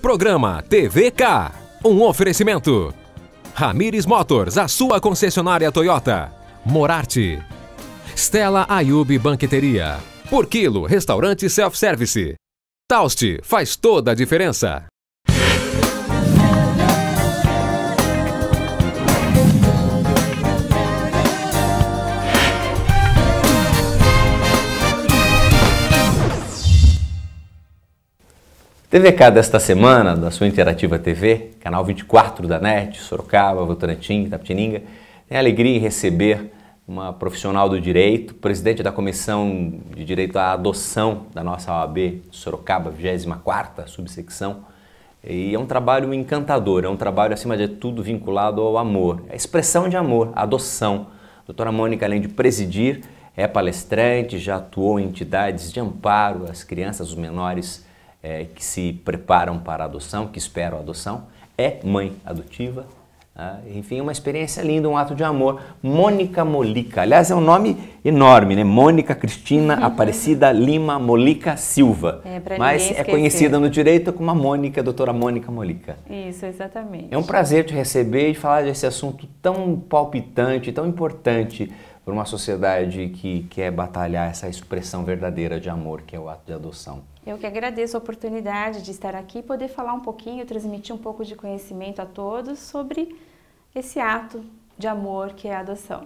Programa TVK. Um oferecimento. Ramires Motors, a sua concessionária Toyota. Morarte. Stella Ayub Banqueteria. Por quilo, restaurante self-service. Taust, faz toda a diferença. TVK desta semana, da sua Interativa TV, canal 24 da NET, Sorocaba, Votorantim, Itapetininga, tem a alegria em receber uma profissional do direito, presidente da Comissão de Direito à Adoção da nossa OAB Sorocaba, 24ª subsecção. E é um trabalho encantador, é um trabalho, acima de tudo, vinculado ao amor, a expressão de amor, a adoção. A doutora Mônica, além de presidir, é palestrante, já atuou em entidades de amparo às crianças, os menores que se preparam para a adoção, que esperam a adoção, é mãe adotiva, enfim, uma experiência linda, um ato de amor. Mônica Molica, aliás, é um nome enorme, né? Mônica Cristina Aparecida Lima Molica Silva, mas é conhecida no direito como a Mônica, a doutora Mônica Molica. Isso, exatamente. É um prazer te receber e falar desse assunto tão palpitante, tão importante para uma sociedade que quer batalhar essa expressão verdadeira de amor, que é o ato de adoção. Eu que agradeço a oportunidade de estar aqui e poder falar um pouquinho, transmitir um pouco de conhecimento a todos sobre esse ato de amor que é a adoção.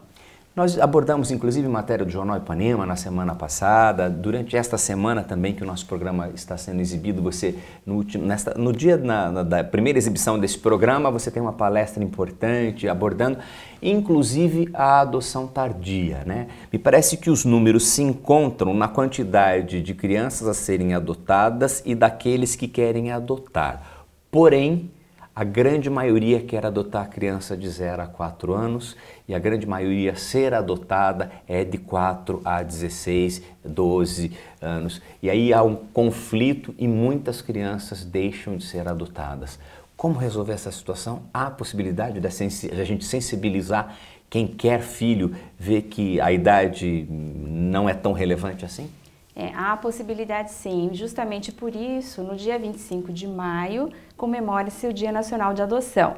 Nós abordamos, inclusive, matéria do Jornal Ipanema na semana passada. Durante esta semana também que o nosso programa está sendo exibido, você, no dia da primeira exibição desse programa, você tem uma palestra importante abordando, inclusive, a adoção tardia, né? Me parece que os números se encontram na quantidade de crianças a serem adotadas e daqueles que querem adotar. Porém, a grande maioria quer adotar a criança de 0 a 4 anos e a grande maioria ser adotada é de 4 a 16, 12 anos. E aí há um conflito e muitas crianças deixam de ser adotadas. Como resolver essa situação? Há a possibilidade de a gente sensibilizar quem quer filho, ver que a idade não é tão relevante assim? Há a possibilidade sim, justamente por isso, no dia 25 de maio, comemora-se o Dia Nacional de Adoção.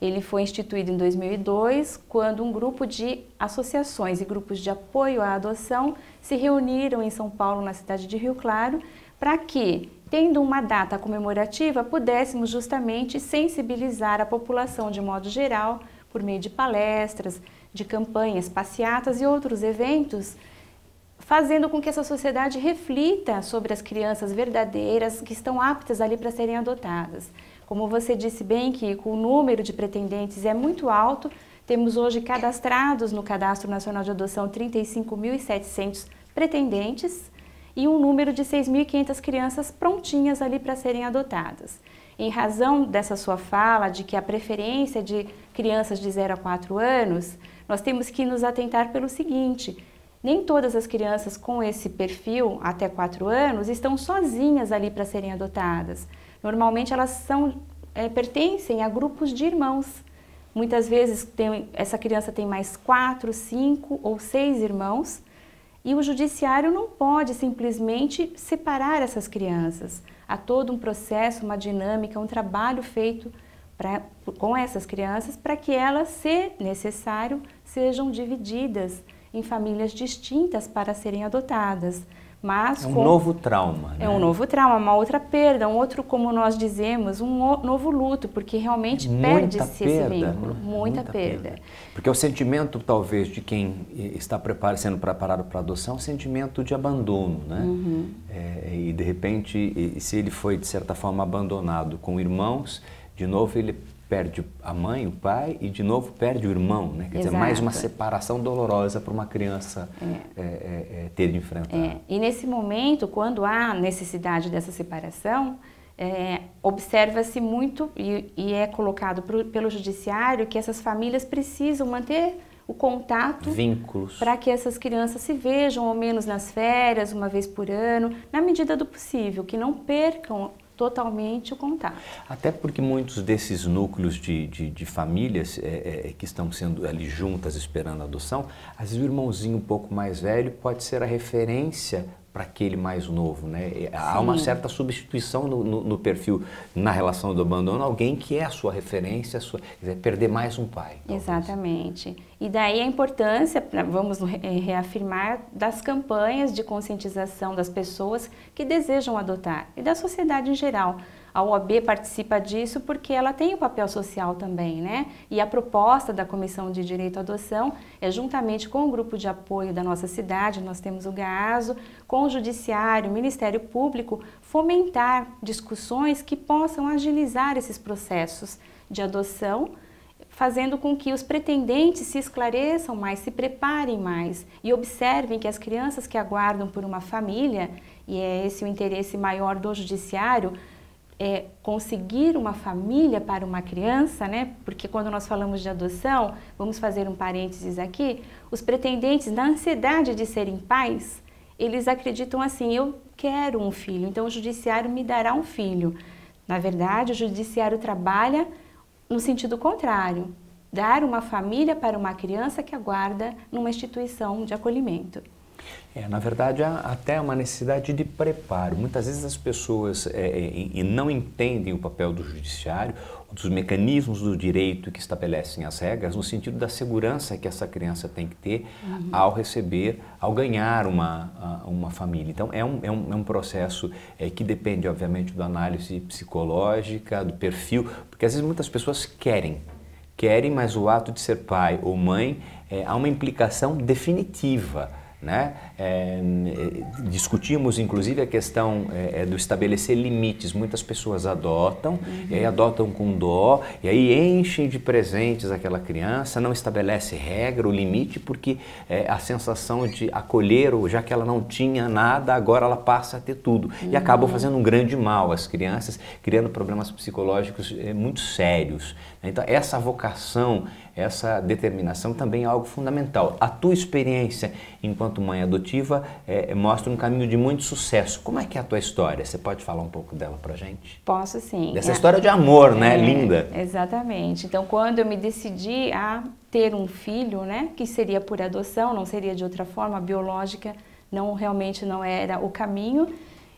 Ele foi instituído em 2002, quando um grupo de associações e grupos de apoio à adoção se reuniram em São Paulo, na cidade de Rio Claro, para que, tendo uma data comemorativa, pudéssemos justamente sensibilizar a população de modo geral, por meio de palestras, de campanhas, passeatas e outros eventos, fazendo com que essa sociedade reflita sobre as crianças verdadeiras que estão aptas ali para serem adotadas. Como você disse bem, que o número de pretendentes é muito alto, temos hoje cadastrados no Cadastro Nacional de Adoção 35.700 pretendentes e um número de 6.500 crianças prontinhas ali para serem adotadas. Em razão dessa sua fala de que a preferência de crianças de 0 a 4 anos, nós temos que nos atentar pelo seguinte: nem todas as crianças com esse perfil, até 4 anos, estão sozinhas ali para serem adotadas. Normalmente elas pertencem a grupos de irmãos. Muitas vezes essa criança tem mais 4, 5 ou 6 irmãos e o judiciário não pode simplesmente separar essas crianças. Há todo um processo, uma dinâmica, um trabalho feito com essas crianças para que elas, se necessário, sejam divididas em famílias distintas para serem adotadas. Mas é um novo trauma, né? É um novo trauma, uma outra perda, um outro, como nós dizemos, um novo luto, porque realmente perde-se esse vínculo. Muita perda. Porque o sentimento, talvez, de quem está sendo preparado para a adoção é um sentimento de abandono, né? Uhum. E, de repente, se ele foi, de certa forma, abandonado com irmãos, de novo ele perde a mãe, o pai e de novo perde o irmão, né? Quer dizer, mais uma separação dolorosa para uma criança ter de enfrentar. E nesse momento, quando há necessidade dessa separação, observa-se muito e é colocado pelo judiciário que essas famílias precisam manter o contato, vínculos, para que essas crianças se vejam ao menos nas férias, uma vez por ano, na medida do possível, que não percam totalmente o contato. Até porque muitos desses núcleos de famílias que estão sendo ali juntas esperando a adoção, às vezes o irmãozinho um pouco mais velho pode ser a referência para aquele mais novo, né? Há uma certa substituição no perfil, na relação do abandono, alguém que é a sua referência, quer dizer, perder mais um pai. Talvez. Exatamente. E daí a importância, vamos reafirmar, das campanhas de conscientização das pessoas que desejam adotar e da sociedade em geral. A OAB participa disso porque ela tem o papel social também, né? E a proposta da Comissão de Direito à Adoção é, juntamente com o grupo de apoio da nossa cidade, nós temos o GAASO, com o Judiciário, o Ministério Público, fomentar discussões que possam agilizar esses processos de adoção, fazendo com que os pretendentes se esclareçam mais, se preparem mais e observem que as crianças que aguardam por uma família, e é esse o interesse maior do Judiciário, é conseguir uma família para uma criança, né? Porque quando nós falamos de adoção, vamos fazer um parênteses aqui, os pretendentes, na ansiedade de serem pais, eles acreditam assim, eu quero um filho, então o Judiciário me dará um filho. Na verdade, o Judiciário trabalha no sentido contrário, dar uma família para uma criança que aguarda numa instituição de acolhimento. Na verdade, há até uma necessidade de preparo. Muitas vezes as pessoas não entendem o papel do judiciário, dos mecanismos do direito que estabelecem as regras, no sentido da segurança que essa criança tem que ter ao receber, ao ganhar uma família. Então, é um processo que depende, obviamente, da análise psicológica, do perfil, porque às vezes muitas pessoas querem, mas o ato de ser pai ou mãe há uma implicação definitiva. Né? Discutimos inclusive a questão do estabelecer limites. Muitas pessoas adotam, e aí adotam com dó, e aí enchem de presentes aquela criança, não estabelece regra, o limite, porque a sensação de acolher, já que ela não tinha nada, agora ela passa a ter tudo. E acabam fazendo um grande mal às crianças, criando problemas psicológicos muito sérios. Então essa vocação, essa determinação também é algo fundamental. A tua experiência enquanto mãe adotiva mostra um caminho de muito sucesso. Como é que é a tua história? Você pode falar um pouco dela pra gente? Posso sim. Dessa história de amor, né? Linda. Exatamente. Então, quando eu me decidi a ter um filho, né, que seria por adoção, não seria de outra forma, biológica, realmente não era o caminho,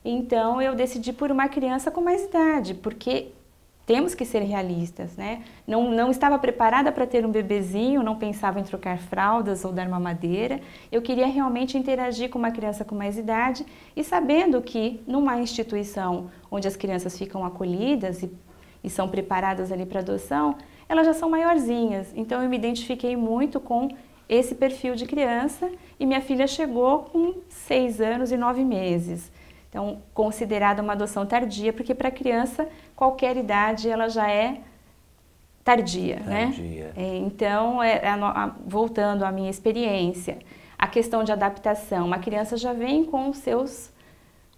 então eu decidi por uma criança com mais idade, porque temos que ser realistas, né? Não estava preparada para ter um bebezinho, não pensava em trocar fraldas ou dar mamadeira. Eu queria realmente interagir com uma criança com mais idade e sabendo que numa instituição onde as crianças ficam acolhidas e são preparadas ali para adoção, elas já são maiorzinhas. Então eu me identifiquei muito com esse perfil de criança e minha filha chegou com 6 anos e 9 meses. Então, considerada uma adoção tardia, porque para a criança, qualquer idade, ela já é tardia, né? Então, voltando à minha experiência, a questão de adaptação, uma criança já vem com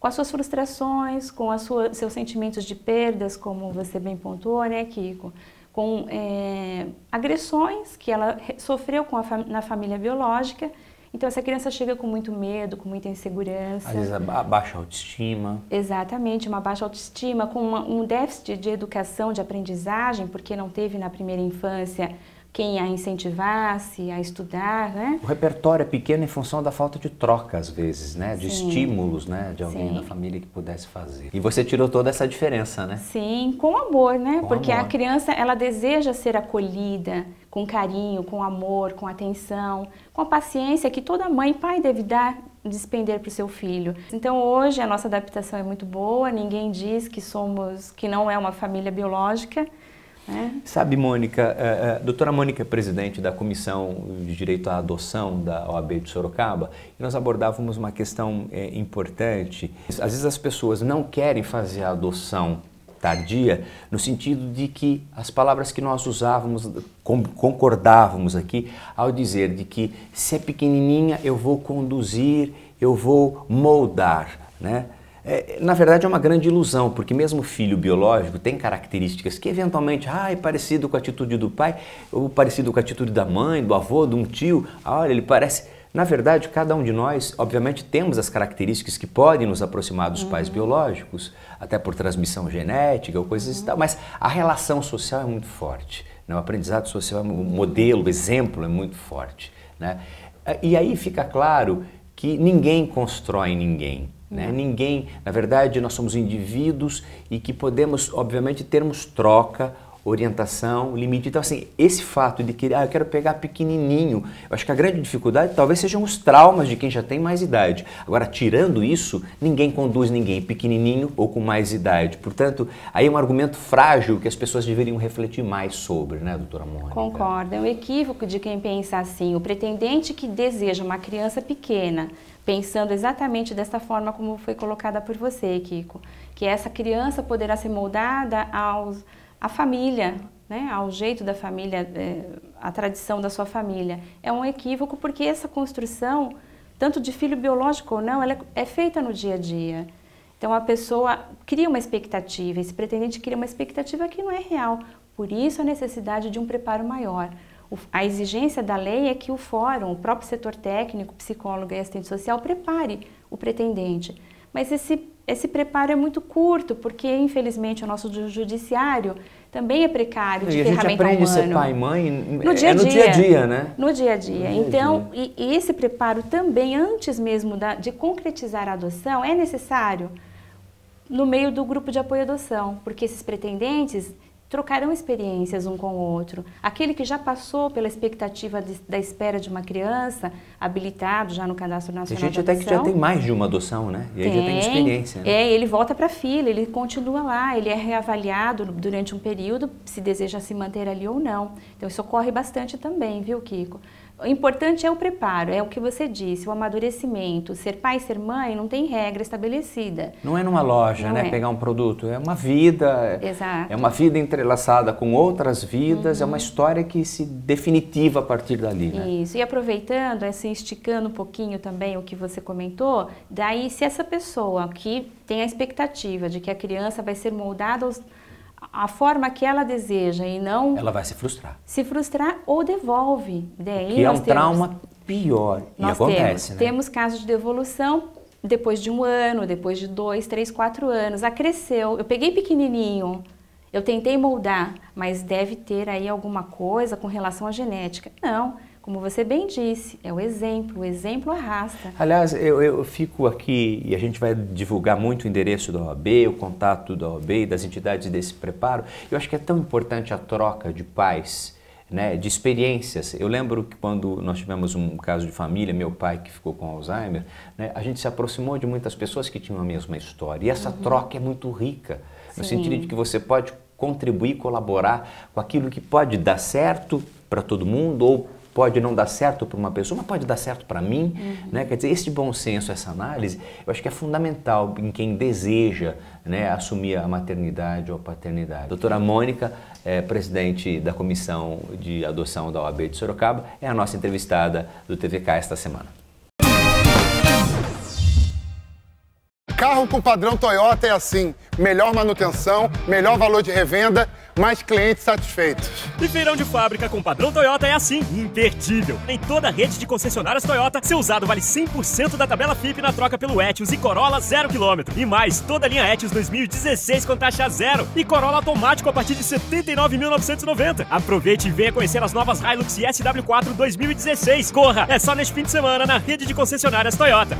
as suas frustrações, com seus sentimentos de perdas, como você bem pontuou, né, Kiko? Com agressões que ela sofreu na família biológica. Então, essa criança chega com muito medo, com muita insegurança. Às vezes a baixa autoestima. Exatamente, uma baixa autoestima, com um déficit de educação, de aprendizagem, porque não teve na primeira infância quem a incentivasse a estudar, né? O repertório é pequeno em função da falta de troca, às vezes, né? De estímulos, né? De alguém da família que pudesse fazer. E você tirou toda essa diferença, né? Sim, com amor, né? Porque amor. A criança, ela deseja ser acolhida com carinho, com amor, com atenção, com a paciência que toda mãe e pai deve despender para o seu filho. Então hoje a nossa adaptação é muito boa, ninguém diz que não é uma família biológica. Sabe, Mônica, a doutora Mônica é presidente da Comissão de Direito à Adoção da OAB de Sorocaba e nós abordávamos uma questão importante. Às vezes as pessoas não querem fazer a adoção tardia no sentido de que as palavras que nós usávamos, concordávamos aqui ao dizer de que se é pequenininha eu vou conduzir, eu vou moldar, né? Na verdade é uma grande ilusão, porque mesmo o filho biológico tem características que eventualmente é parecido com a atitude do pai, ou parecido com a atitude da mãe, do avô, de um tio. Olha, ele parece... Na verdade, cada um de nós, obviamente, temos as características que podem nos aproximar dos pais biológicos, até por transmissão genética ou coisas e tal, mas a relação social é muito forte, né? O aprendizado social, o modelo, o exemplo é muito forte, né? E aí fica claro que ninguém constrói ninguém. Né? Ninguém, na verdade, nós somos indivíduos e que podemos, obviamente, termos troca, orientação, limite. Então, assim, esse fato de que eu quero pegar pequenininho, eu acho que a grande dificuldade talvez sejam os traumas de quem já tem mais idade. Agora, tirando isso, ninguém conduz ninguém pequenininho ou com mais idade. Portanto, aí é um argumento frágil que as pessoas deveriam refletir mais sobre, né, doutora Mônica? Concordo. É um equívoco de quem pensa assim. O pretendente que deseja uma criança pequena, pensando exatamente dessa forma como foi colocada por você, Kiko, que essa criança poderá ser moldada à família, né, ao jeito da família, à tradição da sua família. É um equívoco porque essa construção, tanto de filho biológico ou não, ela é feita no dia a dia. Então a pessoa cria uma expectativa, esse pretendente cria uma expectativa que não é real. Por isso a necessidade de um preparo maior. A exigência da lei é que o fórum, o próprio setor técnico, psicólogo e assistente social prepare o pretendente. Mas esse preparo é muito curto, porque infelizmente o nosso judiciário também é precário de ferramenta humana. E a gente aprende a ser pai e mãe no dia a dia, né? No dia a dia. Então, e esse preparo também, antes mesmo de concretizar a adoção, é necessário no meio do grupo de apoio à adoção, porque esses pretendentes trocarão experiências um com o outro. Aquele que já passou pela expectativa da espera de uma criança, habilitado já no Cadastro Nacional de Adoção. Tem gente até que já tem mais de uma adoção, né? E aí já tem experiência. Né? Ele volta para a fila, ele continua lá, ele é reavaliado durante um período, se deseja se manter ali ou não. Então isso ocorre bastante também, viu, Kiko? O importante é o preparo, é o que você disse, o amadurecimento. Ser pai e ser mãe não tem regra estabelecida. Não é numa loja, não, né? Pegar um produto. É uma vida. Exato. É uma vida entrelaçada com outras vidas. É uma história que se definitiva a partir dali, né? Isso. E aproveitando, assim, esticando um pouquinho também o que você comentou, daí se essa pessoa que tem a expectativa de que a criança vai ser moldada a forma que ela deseja e não... Ela vai se frustrar. Se frustrar ou devolve. Daí que é um trauma pior. E acontece, né? Temos casos de devolução depois de 1 ano, depois de 2, 3, 4 anos. cresceu, eu peguei pequenininho, eu tentei moldar, mas deve ter aí alguma coisa com relação à genética. Não. Como você bem disse, é o exemplo arrasta. Aliás, eu fico aqui e a gente vai divulgar muito o endereço da OAB, o contato da OAB e das entidades desse preparo. Eu acho que é tão importante a troca de pais, né, de experiências. Eu lembro que quando nós tivemos um caso de família, meu pai que ficou com Alzheimer, né, a gente se aproximou de muitas pessoas que tinham a mesma história. E essa troca é muito rica, no sentido de que você pode contribuir, colaborar com aquilo que pode dar certo para todo mundo ou pode não dar certo para uma pessoa, mas pode dar certo para mim, né? Quer dizer, esse bom senso, essa análise, eu acho que é fundamental em quem deseja, né, assumir a maternidade ou a paternidade. Doutora Mônica, presidente da Comissão de Adoção da OAB de Sorocaba, é a nossa entrevistada do TVK esta semana. Carro com padrão Toyota é assim, melhor manutenção, melhor valor de revenda, mais clientes satisfeitos. E feirão de fábrica com padrão Toyota é assim, imperdível. Em toda a rede de concessionárias Toyota, seu usado vale 100% da tabela FIP na troca pelo Etios e Corolla 0 km. E mais, toda a linha Etios 2016 com taxa zero e Corolla automático a partir de R$ 79.990. Aproveite e venha conhecer as novas Hilux e SW4 2016. Corra, é só neste fim de semana na rede de concessionárias Toyota.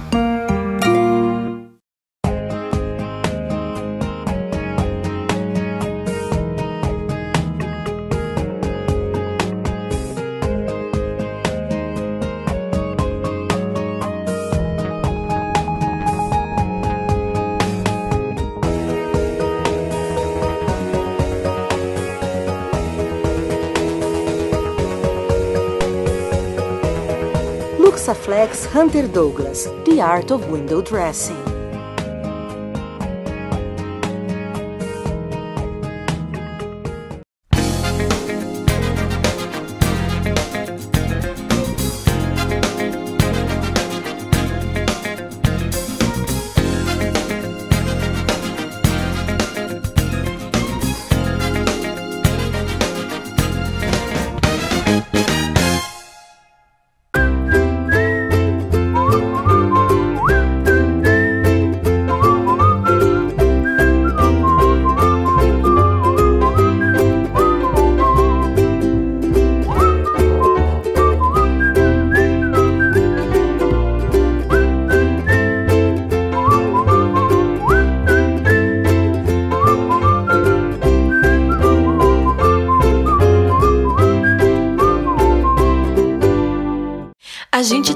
Luxaflex Hunter Douglas, The Art of Window Dressing.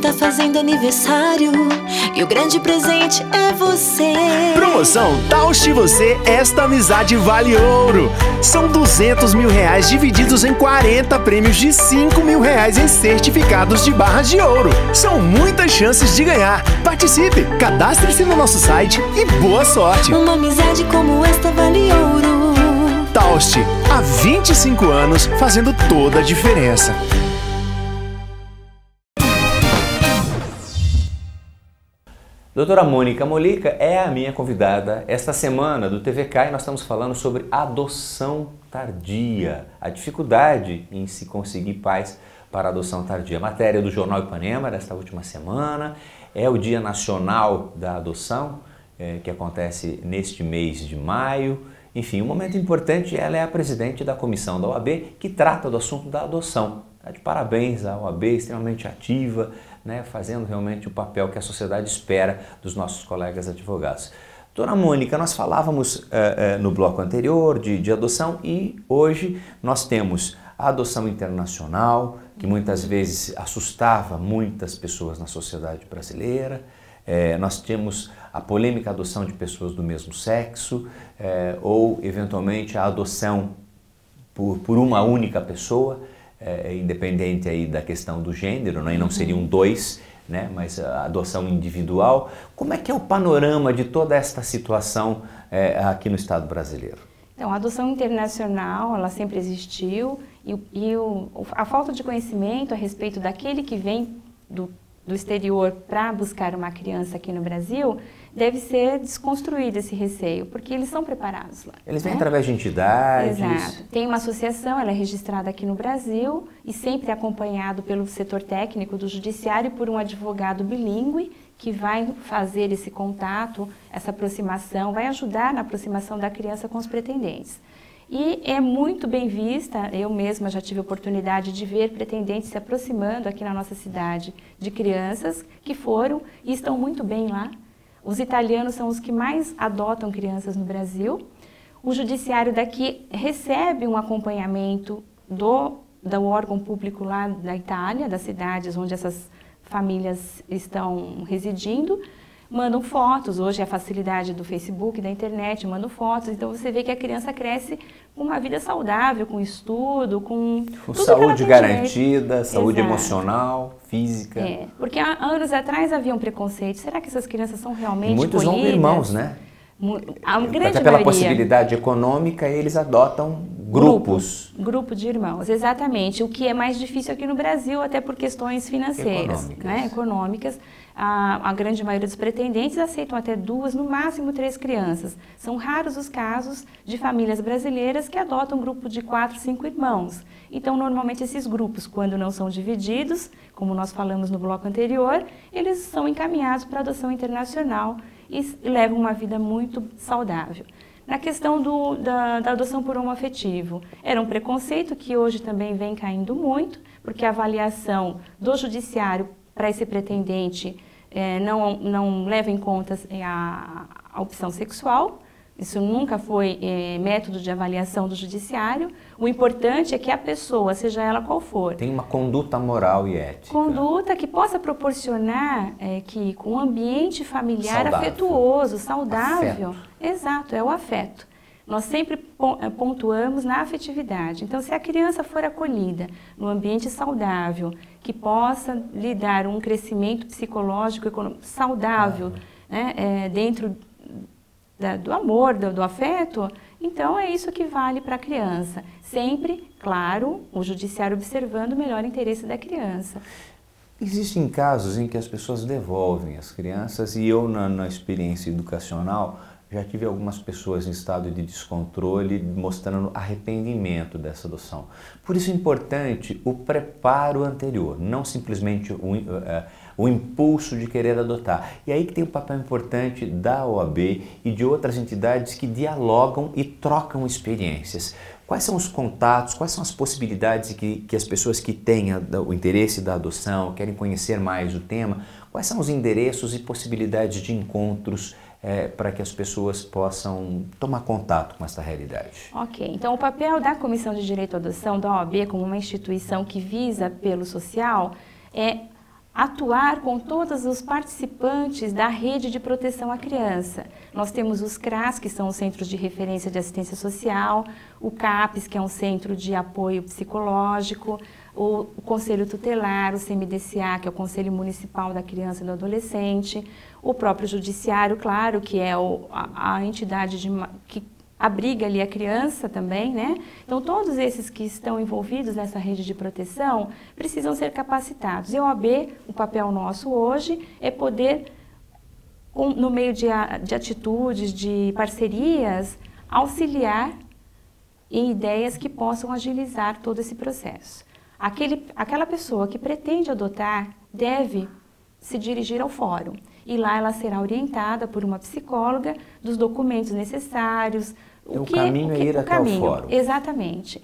tá fazendo aniversário e o grande presente é você. Promoção Taust Você, esta amizade vale ouro. São 200 mil reais divididos em 40 prêmios de 5 mil reais em certificados de barras de ouro. São muitas chances de ganhar. Participe, cadastre-se no nosso site e boa sorte. Uma amizade como esta vale ouro. Taust, há 25 anos fazendo toda a diferença. Doutora Mônica Molica é a minha convidada esta semana do TVK e nós estamos falando sobre adoção tardia, a dificuldade em se conseguir pais para adoção tardia. Matéria do Jornal Ipanema desta última semana, é o Dia Nacional da Adoção, que acontece neste mês de maio. Enfim, um momento importante, ela é a presidente da comissão da OAB que trata do assunto da adoção. De parabéns à OAB, extremamente ativa, né, fazendo realmente o papel que a sociedade espera dos nossos colegas advogados. Dona Mônica, nós falávamos no bloco anterior de adoção e hoje nós temos a adoção internacional, que muitas vezes assustava muitas pessoas na sociedade brasileira. Nós temos a polêmica adoção de pessoas do mesmo sexo ou, eventualmente, a adoção por uma única pessoa, independente aí da questão do gênero, né? E não seriam dois, né? Mas a adoção individual. Como é que é o panorama de toda esta situação aqui no Estado brasileiro? Então, a adoção internacional, ela sempre existiu e a falta de conhecimento a respeito daquele que vem do exterior para buscar uma criança aqui no Brasil, deve ser desconstruído esse receio, porque eles são preparados lá. Eles vêm através de entidades? Exato. Tem uma associação, ela é registrada aqui no Brasil e sempre acompanhado pelo setor técnico do judiciário e por um advogado bilíngue que vai fazer esse contato, essa aproximação, vai ajudar na aproximação da criança com os pretendentes. E é muito bem vista, eu mesma já tive a oportunidade de ver pretendentes se aproximando aqui na nossa cidade de crianças que foram e estão muito bem lá. Os italianos são os que mais adotam crianças no Brasil. O judiciário daqui recebe um acompanhamento do órgão público lá da Itália, das cidades onde essas famílias estão residindo. Mandam fotos, hoje é a facilidade do Facebook, da internet, mandam fotos, então você vê que a criança cresce com uma vida saudável, com estudo, com saúde garantida, saúde Exato. Emocional, física. Porque há anos atrás havia um preconceito, será que essas crianças são realmente muitos vão irmãos, né? A grande Até pela maioria, possibilidade econômica, eles adotam grupos. Grupo de irmãos, exatamente. O que é mais difícil aqui no Brasil, até por questões financeiras, econômicas. A grande maioria dos pretendentes aceitam até 2, no máximo 3 crianças. São raros os casos de famílias brasileiras que adotam um grupo de 4, 5 irmãos. Então, normalmente, esses grupos, quando não são divididos, como nós falamos no bloco anterior, eles são encaminhados para adoção internacional e levam uma vida muito saudável. Na questão da adoção por homoafetivo, era um preconceito que hoje também vem caindo muito, porque a avaliação do judiciário para esse pretendente não leva em conta a opção sexual. Isso nunca foi método de avaliação do judiciário. O importante é que a pessoa, seja ela qual for, tem uma conduta moral e ética. Conduta que possa proporcionar que com um ambiente familiar saudável. Afetuoso, saudável. Afeto. Exato, é o afeto. Nós sempre pontuamos na afetividade. Então, se a criança for acolhida num ambiente saudável, que possa lhe dar um crescimento psicológico, econômico saudável, né, dentro do amor, do afeto, então é isso que vale para a criança. Sempre, claro, o judiciário observando o melhor interesse da criança. Existem casos em que as pessoas devolvem as crianças e eu, na experiência educacional, já tive algumas pessoas em estado de descontrole mostrando arrependimento dessa adoção. Por isso é importante o preparo anterior, não simplesmente o impulso de querer adotar. E aí que tem um papel importante da OAB e de outras entidades que dialogam e trocam experiências. Quais são os contatos, quais são as possibilidades que as pessoas que têm o interesse da adoção, querem conhecer mais o tema, quais são os endereços e possibilidades de encontros para que as pessoas possam tomar contato com essa realidade? Ok, então o papel da Comissão de Direito à Adoção, da OAB, como uma instituição que visa apelo social, é atuar com todos os participantes da rede de proteção à criança. Nós temos os CRAS, que são os Centros de Referência de Assistência Social, o CAPES, que é um Centro de Apoio Psicológico, o Conselho Tutelar, o CMDCA, que é o Conselho Municipal da Criança e do Adolescente, o próprio Judiciário, claro, que é a entidade que abriga ali a criança também, né? Então, todos esses que estão envolvidos nessa rede de proteção precisam ser capacitados. E a OAB, o papel nosso hoje é poder, no meio de atitudes, de parcerias, auxiliar em ideias que possam agilizar todo esse processo. Aquela pessoa que pretende adotar deve se dirigir ao fórum. E lá ela será orientada por uma psicóloga dos documentos necessários. O caminho é ir até o fórum. Exatamente.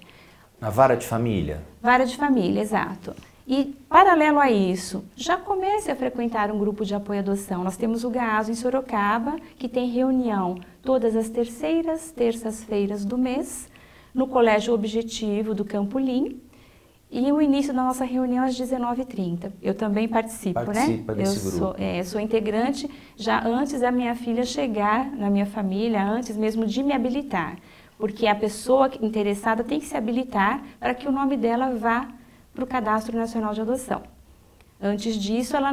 Na vara de família? Vara de família, exato. E, paralelo a isso, já comece a frequentar um grupo de apoio à adoção. Nós temos o GAASO em Sorocaba, que tem reunião todas as terças-feiras do mês, no Colégio Objetivo do Campolim. E o início da nossa reunião às 19h30. Eu também participo, Participa né? desse grupo. Sou integrante já antes da minha filha chegar na minha família, antes mesmo de me habilitar. Porque a pessoa interessada tem que se habilitar para que o nome dela vá para o Cadastro Nacional de Adoção. Antes disso, ela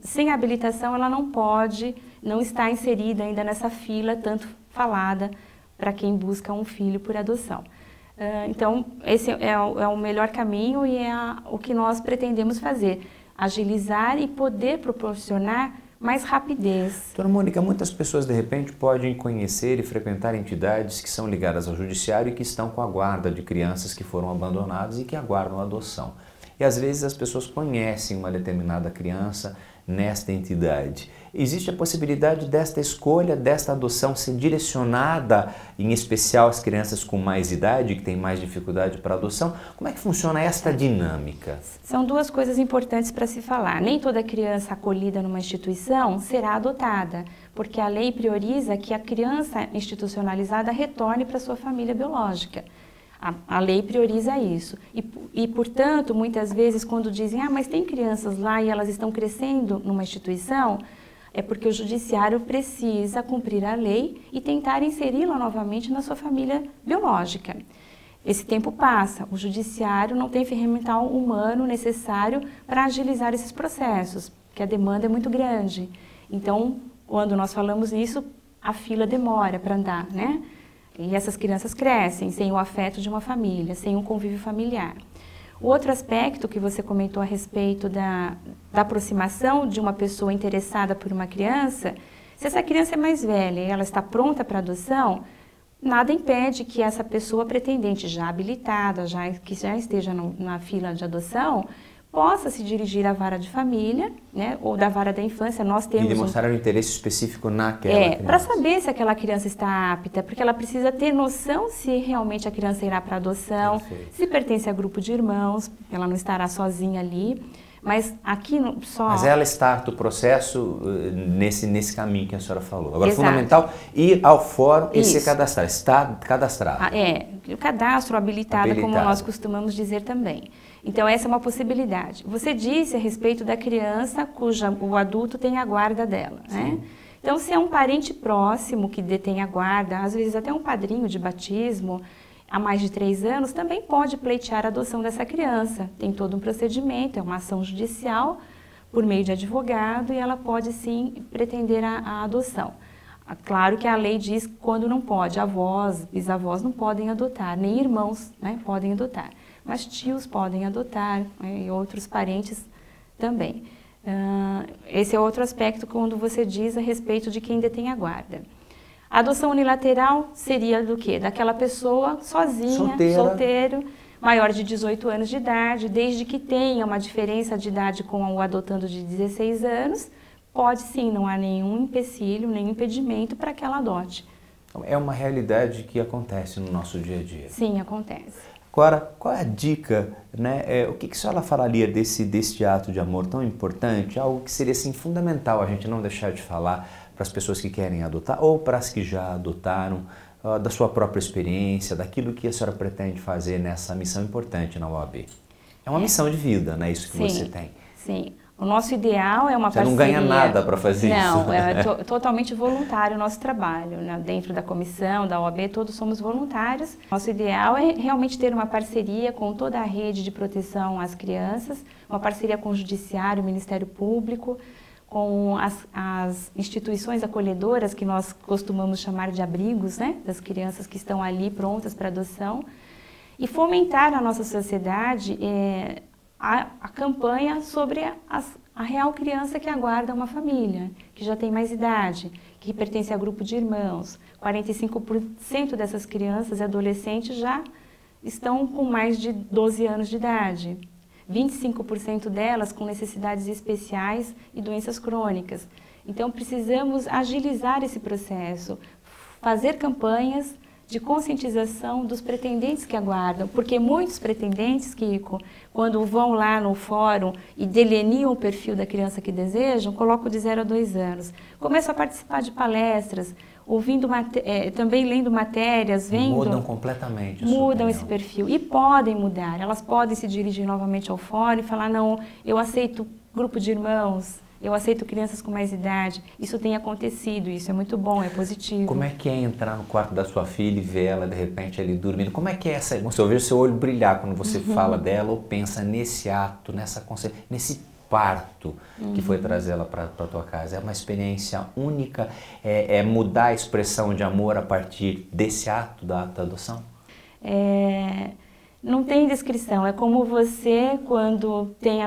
sem habilitação, ela não está inserida ainda nessa fila tanto falada para quem busca um filho por adoção. Então, esse é o melhor caminho e é o que nós pretendemos fazer, agilizar e poder proporcionar mais rapidez. Dona Mônica, muitas pessoas de repente podem conhecer e frequentar entidades que são ligadas ao judiciário e que estão com a guarda de crianças que foram abandonadas e que aguardam a adoção. E às vezes as pessoas conhecem uma determinada criança nesta entidade. Existe a possibilidade desta escolha, desta adoção ser direcionada, em especial às crianças com mais idade, que têm mais dificuldade para adoção? Como é que funciona esta dinâmica? São duas coisas importantes para se falar. Nem toda criança acolhida numa instituição será adotada, porque a lei prioriza que a criança institucionalizada retorne para sua família biológica. A lei prioriza isso. E, portanto, muitas vezes quando dizem, mas tem crianças lá e elas estão crescendo numa instituição, é porque o judiciário precisa cumprir a lei e tentar inseri-la novamente na sua família biológica. Esse tempo passa, o judiciário não tem ferramental humano necessário para agilizar esses processos, porque a demanda é muito grande. Então, quando nós falamos isso, a fila demora para andar, né? E essas crianças crescem sem o afeto de uma família, sem um convívio familiar. O outro aspecto que você comentou a respeito da aproximação de uma pessoa interessada por uma criança, se essa criança é mais velha e ela está pronta para adoção, nada impede que essa pessoa pretendente já habilitada, que já esteja na fila de adoção, possa se dirigir à vara de família, né, ou da vara da infância. Nós temos e demonstrar um interesse específico naquela criança. Para saber se aquela criança está apta, porque ela precisa ter noção se realmente a criança irá para adoção, Perfeito. Se pertence a grupo de irmãos, ela não estará sozinha ali. Mas aqui Mas ela starta o processo nesse caminho que a senhora falou. Agora, Exato. fundamental ir ao fórum e Isso. se cadastrar. Está cadastrado. O cadastro habilitado, como nós costumamos dizer também. Então, essa é uma possibilidade. Você disse a respeito da criança o adulto tem a guarda dela, né? Então, se é um parente próximo que detém a guarda, às vezes até um padrinho de batismo, há mais de 3 anos, também pode pleitear a adoção dessa criança. Tem todo um procedimento, é uma ação judicial por meio de advogado e ela pode sim pretender a adoção. Claro que a lei diz quando não pode, avós, bisavós não podem adotar, nem irmãos, né, podem adotar, mas tios podem adotar, né, e outros parentes também. Esse é outro aspecto quando você diz a respeito de quem detém a guarda. A adoção unilateral seria do quê? Daquela pessoa sozinha, solteiro, maior de 18 anos de idade, desde que tenha uma diferença de idade com o adotando de 16 anos, pode sim, não há nenhum empecilho, nenhum impedimento para que ela adote. É uma realidade que acontece no nosso dia a dia. Sim, acontece. Agora, qual é a dica, né? O que a senhora falaria desse ato de amor tão importante, algo que seria assim, fundamental a gente não deixar de falar para as pessoas que querem adotar ou para as que já adotaram, da sua própria experiência, daquilo que a senhora pretende fazer nessa missão importante na OAB? É uma missão de vida, né? Isso que Sim. Você tem. Sim. O nosso ideal é uma Você parceria... não ganha nada para fazer isso. Não, é totalmente voluntário o nosso trabalho. Né? Dentro da comissão, da OAB, todos somos voluntários. Nosso ideal é realmente ter uma parceria com toda a rede de proteção às crianças, uma parceria com o Judiciário, o Ministério Público, com as instituições acolhedoras, que nós costumamos chamar de abrigos, né? Das crianças que estão ali prontas para adoção, e fomentar na nossa sociedade a campanha sobre a real criança que aguarda uma família, que já tem mais idade, que pertence a grupo de irmãos. 45% dessas crianças e adolescentes já estão com mais de 12 anos de idade. 25% delas com necessidades especiais e doenças crônicas. Então, precisamos agilizar esse processo, fazer campanhas de conscientização dos pretendentes que aguardam, porque muitos pretendentes, Kiko, quando vão lá no fórum e delineam o perfil da criança que desejam, colocam de 0 a 2 anos. Começam a participar de palestras, ouvindo também lendo matérias, vendo... Mudam completamente. Mudam esse perfil e podem mudar. Elas podem se dirigir novamente ao fórum e falar, não, eu aceito grupo de irmãos, eu aceito crianças com mais idade. Isso tem acontecido, isso é muito bom, é positivo. Como é que é entrar no quarto da sua filha e ver ela de repente ali dormindo? Como é que é essa emoção? Eu vejo seu olho brilhar quando você fala dela ou pensa nesse ato, nesse parto que foi trazê-la para a tua casa. É uma experiência única? É mudar a expressão de amor a partir desse ato da adoção? Não tem descrição. É como você, quando tem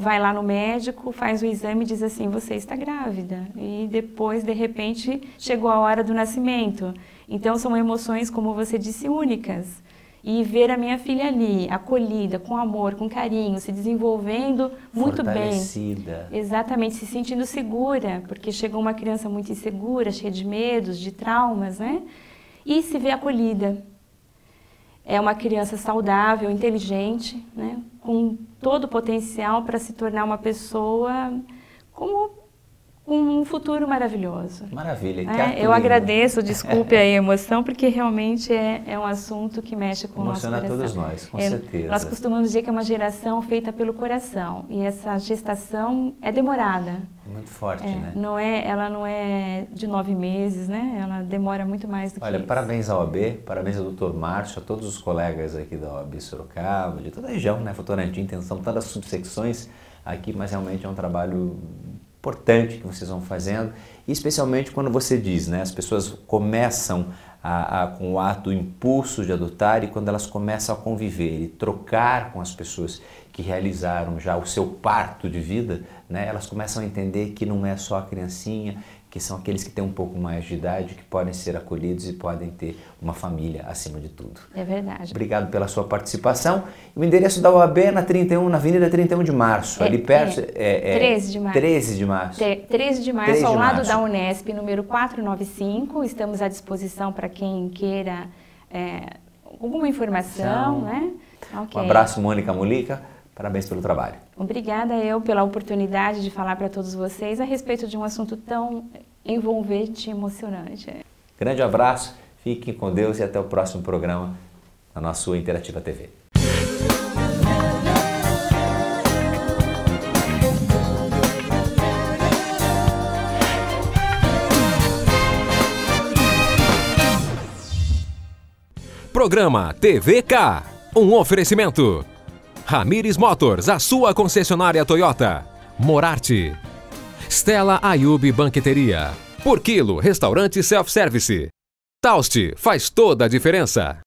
vai lá no médico, faz o exame e diz assim, você está grávida. E depois, de repente, chegou a hora do nascimento. Então, são emoções, como você disse, únicas. E ver a minha filha ali, acolhida, com amor, com carinho, se desenvolvendo muito bem. Fortalecida. Exatamente, se sentindo segura, porque chegou uma criança muito insegura, cheia de medos, de traumas, né? E se vê acolhida. É uma criança saudável, inteligente, né? Com todo o potencial para se tornar uma pessoa com um futuro maravilhoso. Maravilha. Eu agradeço, desculpe a emoção, porque realmente é um assunto que mexe com o nosso coração. Emociona todos nós, com certeza. Nós costumamos dizer que é uma geração feita pelo coração, e essa gestação é demorada. Muito forte, né? Ela não é de 9 meses, né? Ela demora muito mais do que isso. Parabéns à OAB, parabéns ao Dr. Márcio, a todos os colegas aqui da OAB Sorocaba, de toda a região, né? Votorantim, são tantas subsecções aqui, mas realmente é um trabalho importante que vocês vão fazendo, e especialmente quando você diz, né, as pessoas começam com o ato, o impulso de adotar, e quando elas começam a conviver e trocar com as pessoas que realizaram já o seu parto de vida, né, elas começam a entender que não é só a criancinha, que são aqueles que têm um pouco mais de idade, que podem ser acolhidos e podem ter uma família acima de tudo. É verdade. Obrigado pela sua participação. O endereço da OAB é na Avenida 31 de Março, ali perto... 13 de março. 13 de março. 13 de março, ao lado da Unesp, número 495. Estamos à disposição para quem queira alguma informação, né? Okay. Um abraço, Mônica Mulica. Parabéns pelo trabalho. Obrigada pela oportunidade de falar para todos vocês a respeito de um assunto tão envolvente e emocionante. Grande abraço, fiquem com Deus e até o próximo programa na nossa Interativa TV. Programa TVK, um oferecimento. Ramires Motors, a sua concessionária Toyota. Morarte. Stella Ayub Banqueteria. Por quilo, restaurante self-service. Taust, faz toda a diferença.